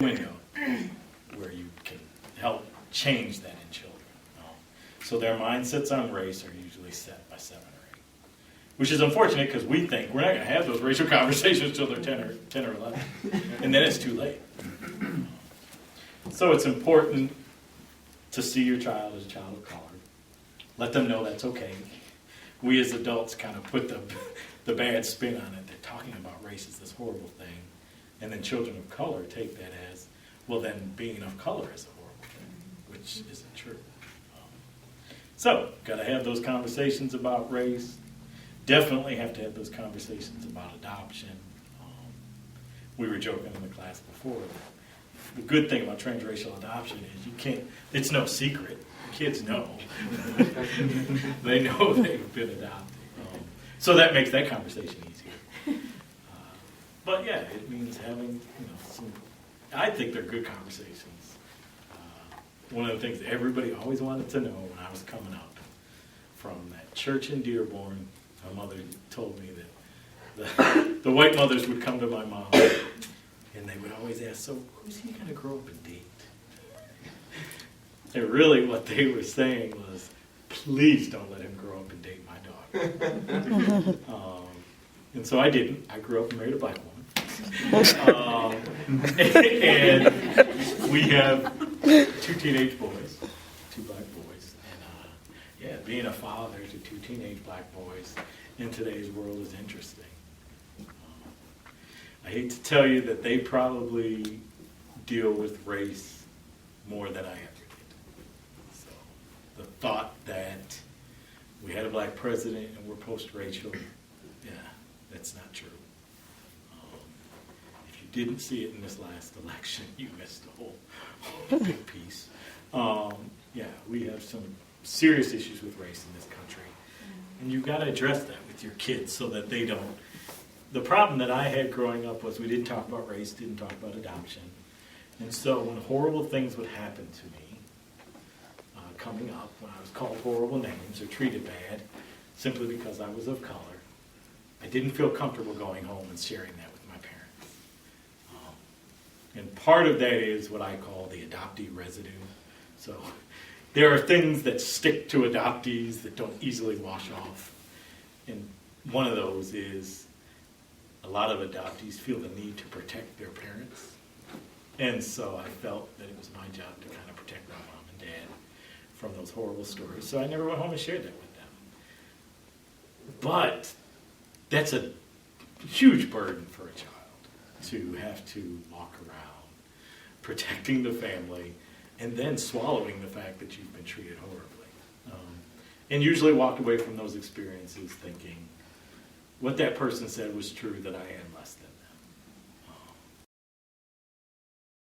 window where you can help change that in children. So their mindsets on race are usually set by 7 or 8, which is unfortunate because we think we're not going to have those racial conversations until they're 10 or 11, and then it's too late. So it's important to see your child as a child of color. Let them know that's okay. We as adults kind of put the bad spin on it. They're talking about race as this horrible thing. And then children of color take that as, well, then being of color is a horrible thing, which isn't true. So, got to have those conversations about race. Definitely have to have those conversations about adoption. We were joking in the class before. The good thing about transracial adoption is you can't, it's no secret. Kids know. They know they've been adopted. So that makes that conversation easier. But yeah, it means having, some, I think they're good conversations. One of the things everybody always wanted to know when I was coming up from that church in Dearborn, my mother told me that the white mothers would come to my mom and they would always ask, so who's he going to grow up and date? And really what they were saying was, please don't let him grow up and date my daughter. And so I didn't. I grew up and married a black woman. And we have 2 teenage boys, 2 black boys. And being a father to 2 teenage black boys in today's world is interesting. I hate to tell you that they probably deal with race more than I ever did. So the thought that we had a black president and we're post-racial, yeah, that's not true. If you didn't see it in this last election, you missed a whole big piece. Yeah, we have some serious issues with race in this country. And you've got to address that with your kids so that they don't. The problem that I had growing up was we didn't talk about race, didn't talk about adoption. And so when horrible things would happen to me, coming up, when I was called horrible names or treated bad, simply because I was of color, I didn't feel comfortable going home and sharing that with my parents. And part of that is what I call the adoptee residue. So there are things that stick to adoptees that don't easily wash off. And one of those is a lot of adoptees feel the need to protect their parents. And so I felt that it was my job to kind of protect my mom and dad from those horrible stories. So I never went home and shared that with them. But that's a huge burden for a child to have to walk around protecting the family and then swallowing the fact that you've been treated horribly. And usually walk away from those experiences thinking what that person said was true, that I am less than.